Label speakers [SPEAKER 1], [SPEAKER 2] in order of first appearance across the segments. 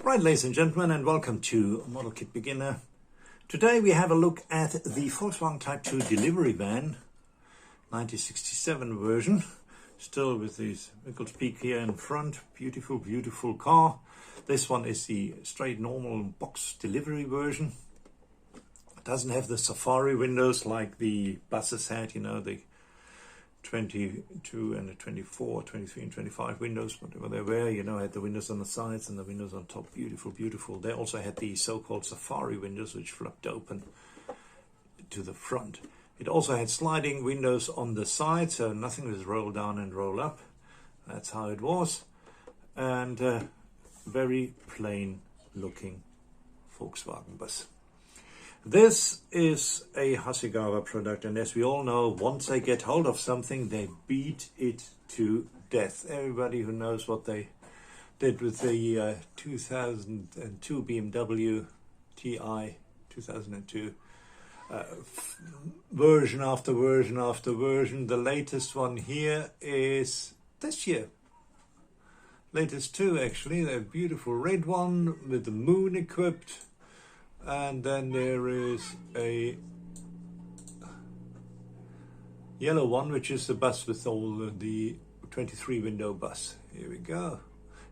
[SPEAKER 1] Right, ladies and gentlemen, and welcome to Model Kit Beginner. Today we have a look at the Volkswagen Type 2 delivery van, 1967 version, still with this Mickles peak here in front. Beautiful, beautiful car. This one is the straight normal box delivery version. It doesn't have the safari windows like the buses had, you know, the 22 and the 24, 23 and 25 windows, whatever they were, you know, had the windows on the sides and the windows on top. Beautiful, beautiful. They also had the so-called safari windows, which flipped open to the front. It also had sliding windows on the side, so nothing was roll down and roll up. That's how it was. And very plain looking Volkswagen bus. This is a Hasegawa product, and as we all know, once they get hold of something, they beat it to death. Everybody who knows what they did with the 2002 BMW TI 2002, version after version after version. The latest one here is this year. Latest two, actually. The beautiful red one with the moon equipped. And then there is a yellow one, which is the bus with all the 23 window bus. Here we go.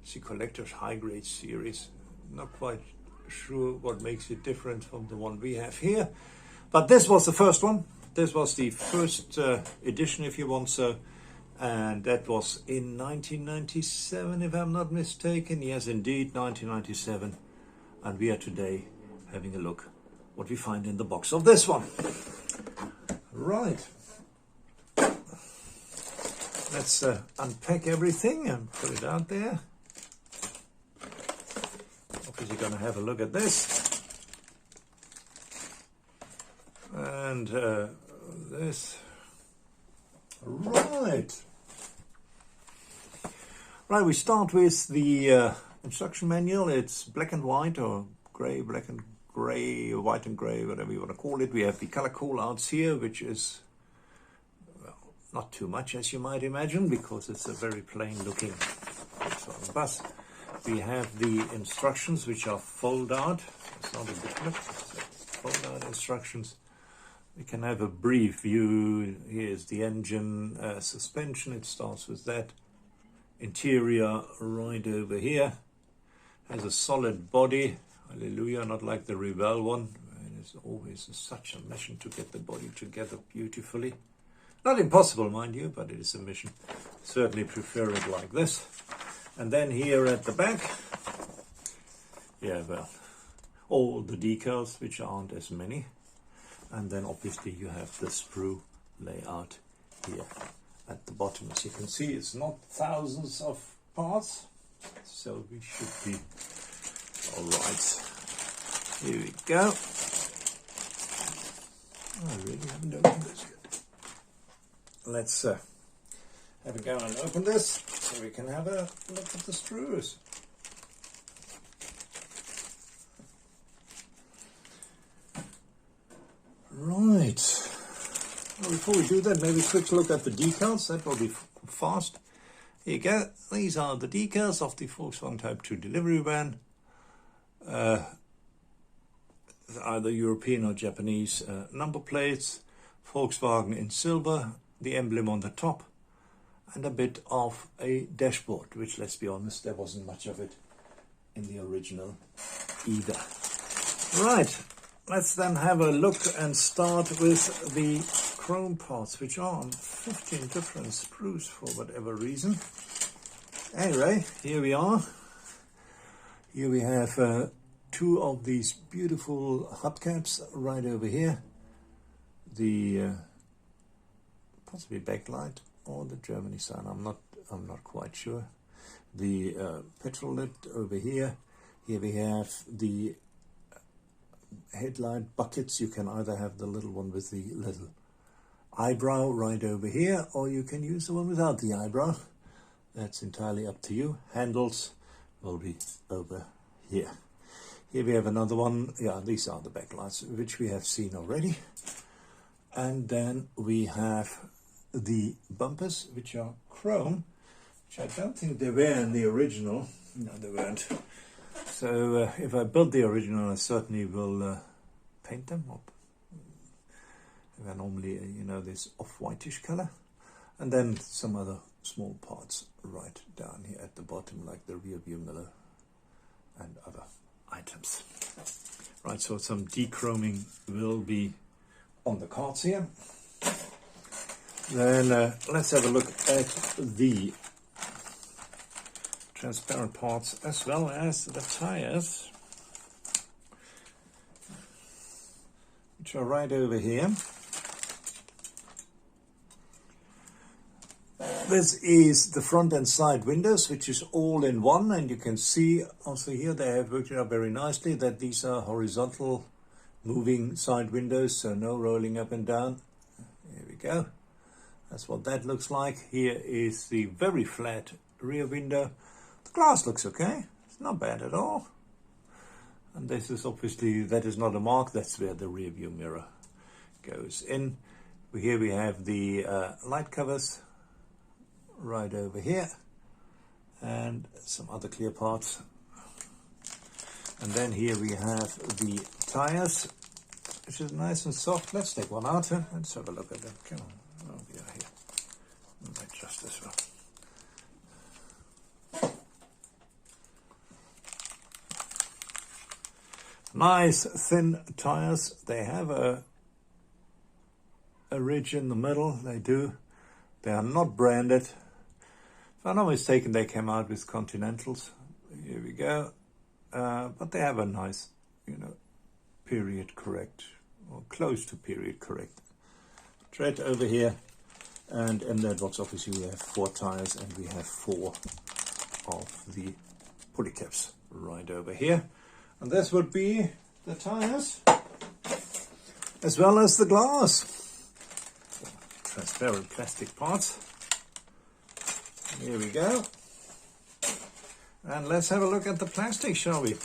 [SPEAKER 1] It's the collector's high grade series. Not quite sure what makes it different from the one we have here. But this was the first one. This was the first edition, if you want so. And that was in 1997, if I'm not mistaken. Yes, indeed, 1997. And we are today having a look what we find in the box of this one. Right. Let's unpack everything and put it out there. Obviously going to have a look at this. And this. Right. Right, we start with the instruction manual. It's black and white, or grey, black and grey, white and grey, whatever you want to call it. We have the color callouts here, which is, well, not too much as you might imagine, because it's a very plain looking bus. We have the instructions, which are fold out. It's not a booklet, it's fold out instructions. We can have a brief view. Here's the engine, suspension. It starts with that. Interior right over here. Has a solid body. Hallelujah, not like the Rebel one. It is always such a mission to get the body together beautifully. Not impossible, mind you, but it is a mission. Certainly prefer it like this. And then here at the back, yeah, well, all the decals, which aren't as many. And then obviously you have the sprue layout here at the bottom. As you can see, it's not thousands of parts, so we should be all right. Here we go. I really haven't opened this yet. Let's have a go and open this so we can have a look at the screws. Right. Well, before we do that, maybe a quick look at the decals. That will be fast. Here you go. These are the decals of the Volkswagen Type 2 delivery van. Either European or Japanese number plates. Volkswagen in silver. The emblem on the top. And a bit of a dashboard, which, let's be honest, there wasn't much of it in the original either. Right. Let's then have a look and start with the chrome parts, which are on 15 different sprues for whatever reason. Anyway, here we are. Here we have two of these beautiful hubcaps right over here. The possibly backlight or the Germany sign. I'm not quite sure. The petrol lit over here. Here we have the headlight buckets. You can either have the little one with the little eyebrow right over here, or you can use the one without the eyebrow. That's entirely up to you. Handles will be over here. Here we have another one. Yeah, these are the backlights, which we have seen already. And then we have the bumpers, which are chrome, which I don't think they were in the original. No, they weren't. So if I build the original, I certainly will paint them up. They're normally, this off-whitish color. And then some other small parts right down here at the bottom, like the rear view mirror and other items. Right, so some dechroming will be on the cards here. Then let's have a look at the transparent parts as well as the tires, which are right over here. This is the front and side windows, which is all in one, and you can see also here they have worked it out very nicely that these are horizontal moving side windows, so no rolling up and down. Here we go. That's what that looks like. Here is the very flat rear window. The glass looks okay. It's not bad at all. And this is obviously, that is not a mark, that's where the rear view mirror goes in. Here we have the light covers right over here, and some other clear parts. And then here we have the tires, which is nice and soft. Let's take one out and let's have a look at them. Come on, oh, we are here. Adjust this one. Nice thin tires. They have a ridge in the middle. They do. They are not branded. If I'm not mistaken, they came out with Continentals. Here we go. But they have a nice, period correct, or close to period correct tread over here. And in that box, obviously, we have 4 tires, and we have 4 of the pulley caps right over here. And this would be the tires, as well as the glass. Transparent plastic parts. Here we go. And let's have a look at the plastic, shall we?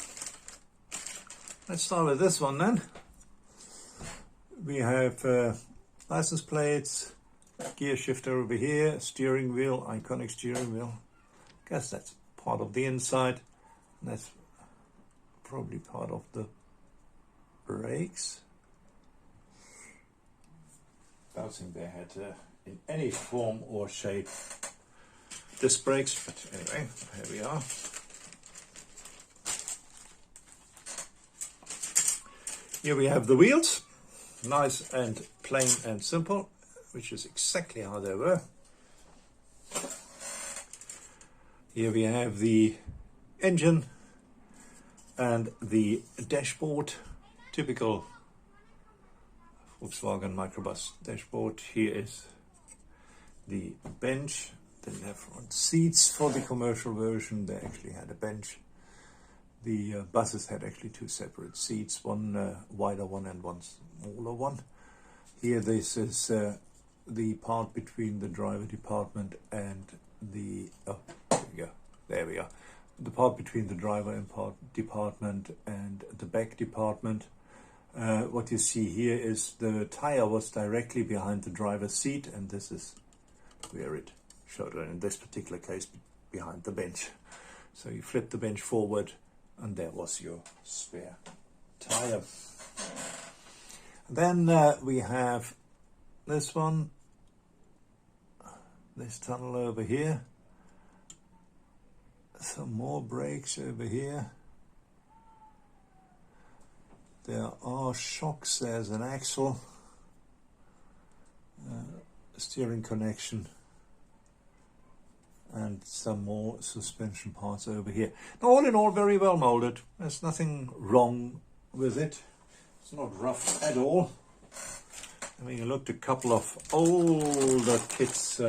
[SPEAKER 1] Let's start with this one then. We have license plates, gear shifter over here, steering wheel, iconic steering wheel. Guess that's part of the inside. That's probably part of the brakes. I don't think they had in any form or shape disc brakes, but anyway, here we are. Here we have the wheels, nice and plain and simple, which is exactly how they were. Here we have the engine and the dashboard, typical Volkswagen microbus dashboard. Here is the bench. Didn't have front seats for the commercial version. They actually had a bench. The buses had actually 2 separate seats, one wider one and one smaller one. Here this is the part between the driver department and the, there we are. The part between the driver department and the back department. What you see here is the tire was directly behind the driver's seat, and this is where it showed, in this particular case, behind the bench. So you flip the bench forward, and there was your spare tire. Then we have this one, this tunnel over here, some more brakes over here. There are shocks, there's an axle, steering connection, and some more suspension parts over here. Now, all in all, very well molded. There's nothing wrong with it. It's not rough at all. I mean, I looked a couple of older kits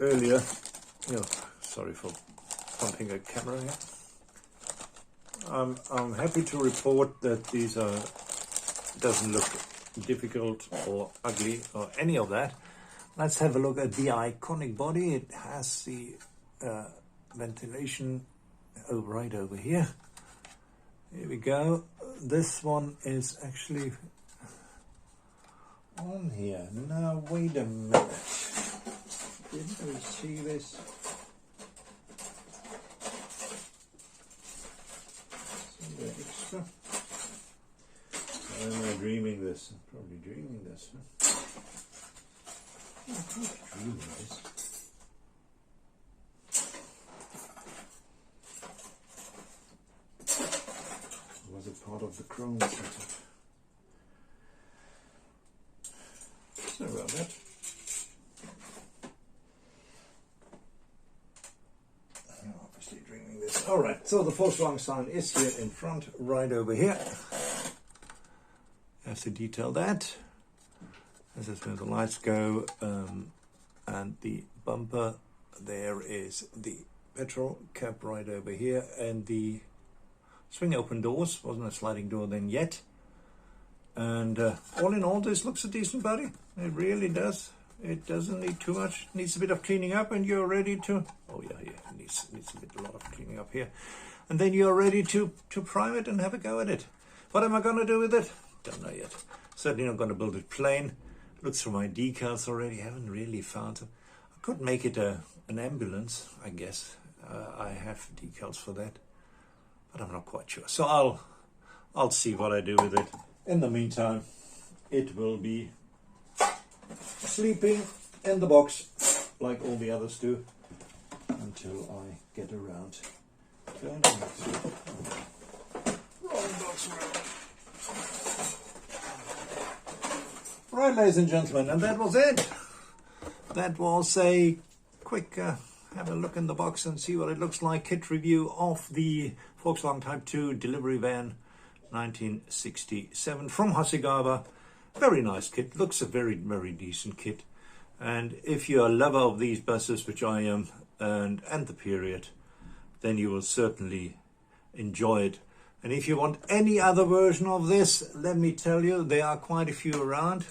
[SPEAKER 1] earlier. Sorry for pumping a camera here. I'm happy to report that these doesn't look difficult or ugly or any of that. Let's have a look at the iconic body. It has the ventilation right over here. Here we go. This one is actually on here. Now, wait a minute. Didn't we see this? Huh? Or am I dreaming this? I'm probably dreaming this. Huh? I'm probably dreaming this. Was it part of the chrome setup? Sorry about that. I'm obviously dreaming this. Alright, so the Volkswagen sign is here in front, right over here. I have to detail that. This is where the lights go, and the bumper. There is the petrol cap right over here, and the swing open doors. Wasn't a sliding door then yet. And all in all, this looks a decent body. It really does. It doesn't need too much. It needs a bit of cleaning up, and you're ready to. Oh yeah, it needs a lot of cleaning up here, and then you're ready to prime it and have a go at it. What am I going to do with it? Don't know yet. Certainly not going to build it plain. Looked through my decals already. Haven't really found them. I could make it an ambulance, I guess. I have decals for that, but I'm not quite sure. So I'll see what I do with it. In the meantime, it will be sleeping in the box like all the others do until I get around to it. Wrong box around. Right, ladies and gentlemen, and that was it. That was a quick have a look in the box and see what it looks like. Kit review of the Volkswagen Type 2 delivery van 1967 from Hasegawa. Very nice kit. Looks a very, very decent kit. And if you're a lover of these buses, which I am, and the period, then you will certainly enjoy it. And if you want any other version of this, let me tell you, there are quite a few around.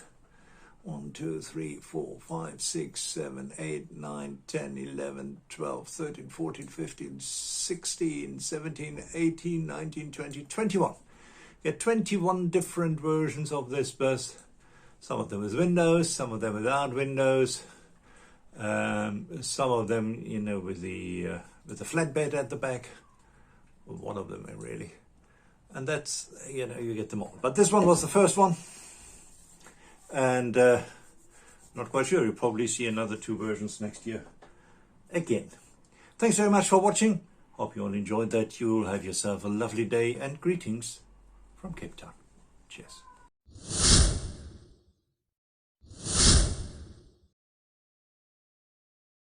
[SPEAKER 1] 1, 2, 3, 4, 5, 6, 7, 8, 9, 10, 11, 12, 13, 14, 15, 16, 17, 18, 19, 20, 21. You get 21 different versions of this bus. Some of them with windows, some of them without windows. Some of them, you know, with the flatbed at the back. Well, one of them really. And that's, you know, you get them all. But this one was the first one. And not quite sure, you'll probably see another 2 versions next year again. Thanks very much for watching. Hope you all enjoyed that. You'll have yourself a lovely day, and greetings from Cape Town. Cheers.